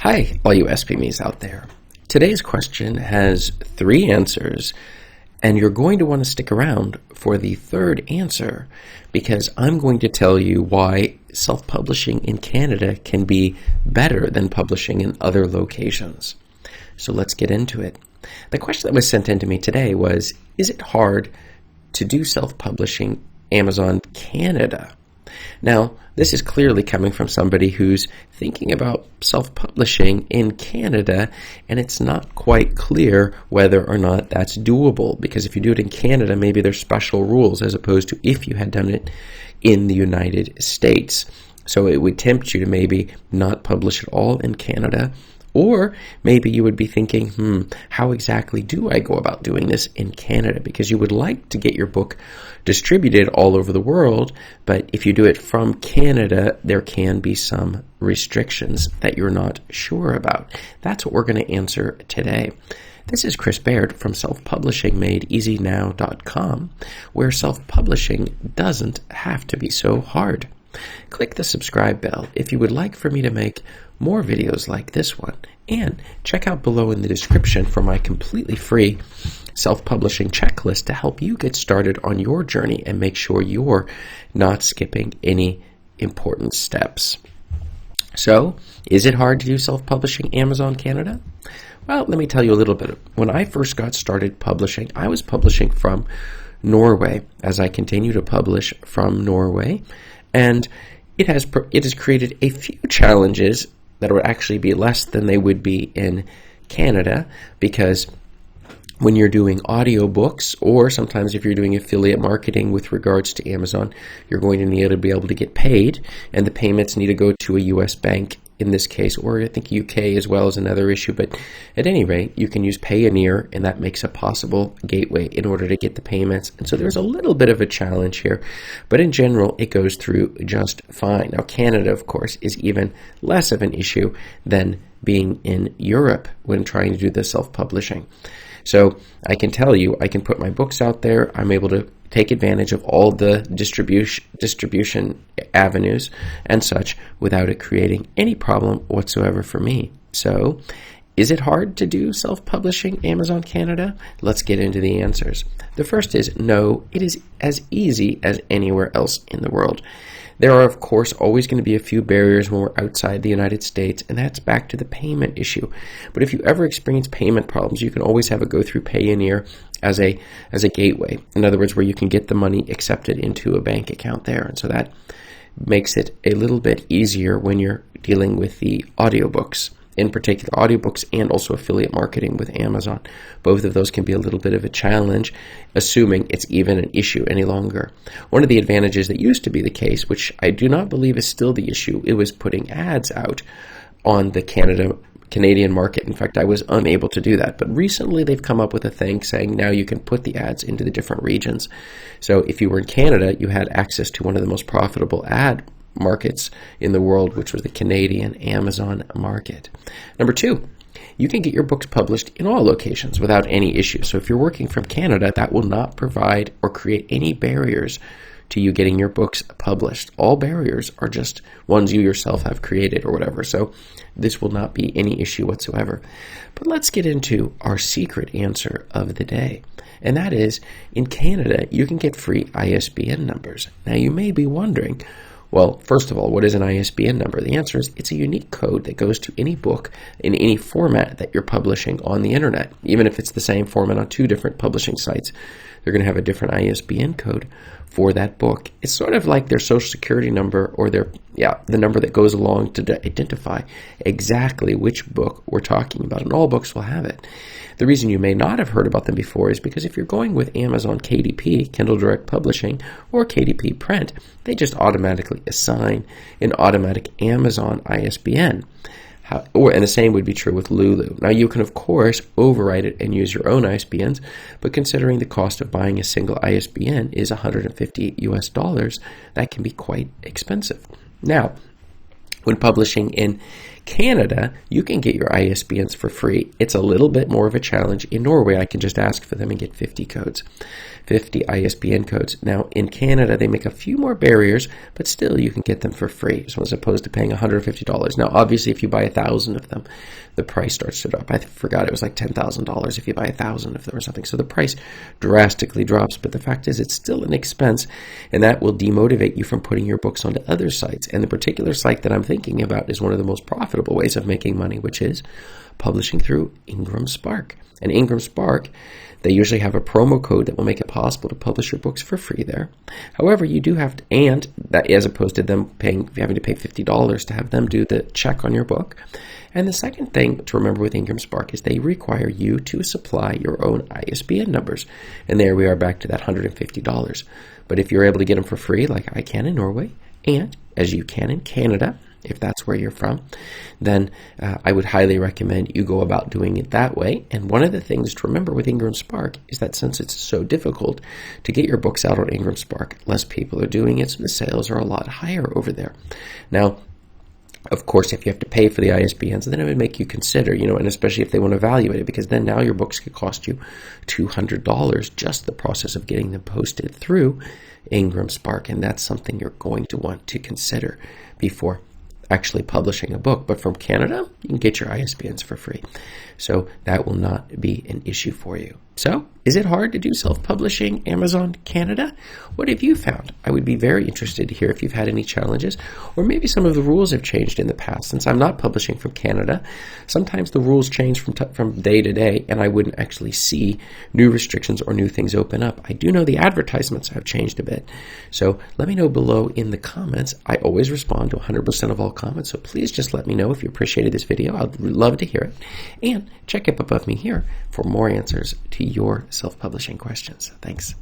Hi, all you SPMEs out there. Today's question has 3 answers, and you're going to want to stick around for the 3rd answer because I'm going to tell you why self-publishing in Canada can be better than publishing in other locations. So let's get into it. The question that was sent in to me today was, is it hard to do self-publishing Amazon Canada? Now, this is clearly coming from somebody who's thinking about self-publishing in Canada, and it's not quite clear whether or not that's doable, because if you do it in Canada, maybe there's special rules as opposed to if you had done it in the United States. So it would tempt you to maybe not publish at all in Canada, or maybe you would be thinking, how exactly do I go about doing this in Canada? Because you would like to get your book distributed all over the world, but if you do it from Canada, there can be some restrictions that you're not sure about. That's what we're going to answer today. This is Chris Baird from selfpublishingmadeeasynow.com, where self-publishing doesn't have to be so hard. Click the subscribe bell if you would like for me to make more videos like this one, and check out below in the description for my completely free self-publishing checklist to help you get started on your journey and make sure you're not skipping any important steps. So, is it hard to do self-publishing Amazon Canada? Well, let me tell you a little bit. When I first got started publishing, I was publishing from Norway. As I continue to publish from Norway, and it has created a few challenges that would actually be less than they would be in Canada, because when you're doing audiobooks, or sometimes if you're doing affiliate marketing with regards to Amazon, you're going to need to be able to get paid, and the payments need to go to a US bank in this case, or I think UK as well is another issue, but at any rate, you can use Payoneer, and that makes a possible gateway in order to get the payments. And so there's a little bit of a challenge here, but in general, it goes through just fine. Now, Canada, of course, is even less of an issue than being in Europe when trying to do the self-publishing. So I can tell you, I can put my books out there. I'm able to take advantage of all the distribution avenues and such without it creating any problem whatsoever for me. So, is it hard to do self-publishing Amazon Canada? Let's get into the answers. The first is no, it is as easy as anywhere else in the world. There are, of course, always going to be a few barriers when we're outside the United States, and that's back to the payment issue. But if you ever experience payment problems, you can always have it go through Payoneer as a gateway. In other words, where you can get the money accepted into a bank account there. And so that makes it a little bit easier when you're dealing with the audiobooks. In particular, audiobooks and also affiliate marketing with Amazon. Both of those can be a little bit of a challenge, assuming it's even an issue any longer. One of the advantages that used to be the case, which I do not believe is still the issue, it was putting ads out on the Canadian market. In fact, I was unable to do that. But recently they've come up with a thing saying now you can put the ads into the different regions. So if you were in Canada, you had access to one of the most profitable ad markets in the world, which was the Canadian Amazon market. Number 2, you can get your books published in all locations without any issue. So if you're working from Canada, that will not provide or create any barriers to you getting your books published. All barriers are just ones you yourself have created or whatever. So this will not be any issue whatsoever. But let's get into our secret answer of the day. And that is, in Canada, you can get free ISBN numbers. Now you may be wondering, well, first of all, what is an ISBN number? The answer is it's a unique code that goes to any book in any format that you're publishing on the internet. Even if it's the same format on 2 different publishing sites, they're going to have a different ISBN code for that book. It's sort of like their social security number, or the number that goes along to identify exactly which book we're talking about, and all books will have it. The reason you may not have heard about them before is because if you're going with Amazon KDP, Kindle Direct Publishing, or KDP Print, they just automatically assign an automatic Amazon ISBN. And the same would be true with Lulu. Now, you can, of course, override it and use your own ISBNs, but considering the cost of buying a single ISBN is $150 US, that can be quite expensive. Now, when publishing in Canada, you can get your ISBNs for free. It's a little bit more of a challenge. In Norway, I can just ask for them and get 50 codes, 50 ISBN codes. Now, in Canada, they make a few more barriers, but still you can get them for free, so as opposed to paying $150. Now, obviously, if you buy 1,000 of them, the price starts to drop. I forgot it was like $10,000 if you buy 1,000 of them or something. So the price drastically drops, but the fact is it's still an expense, and that will demotivate you from putting your books onto other sites. And the particular site that I'm thinking about is one of the most profitable ways of making money, which is publishing through Ingram Spark. And Ingram Spark, they usually have a promo code that will make it possible to publish your books for free there. However, you do have to, and that as opposed to them having to pay $50 to have them do the check on your book. And the second thing to remember with Ingram Spark is they require you to supply your own ISBN numbers. And there we are back to that $150. But if you're able to get them for free, like I can in Norway, and as you can in Canada, if that's where you're from, then I would highly recommend you go about doing it that way. And one of the things to remember with Ingram Spark is that since it's so difficult to get your books out on Ingram Spark, less people are doing it, so the sales are a lot higher over there. Now, of course, if you have to pay for the ISBNs, then it would make you consider, and especially if they want to evaluate it, because then now your books could cost you $200 just the process of getting them posted through Ingram Spark, and that's something you're going to want to consider before actually publishing a book. But from Canada, you can get your ISBNs for free. So that will not be an issue for you. So, is it hard to do self-publishing Amazon Canada? What have you found? I would be very interested to hear if you've had any challenges, or maybe some of the rules have changed in the past. Since I'm not publishing from Canada, sometimes the rules change from day to day, and I wouldn't actually see new restrictions or new things open up. I do know the advertisements have changed a bit. So let me know below in the comments. I always respond to 100% of all comments, so please just let me know if you appreciated this video. I'd love to hear it. And check up above me here for more answers to your self-publishing questions. Thanks.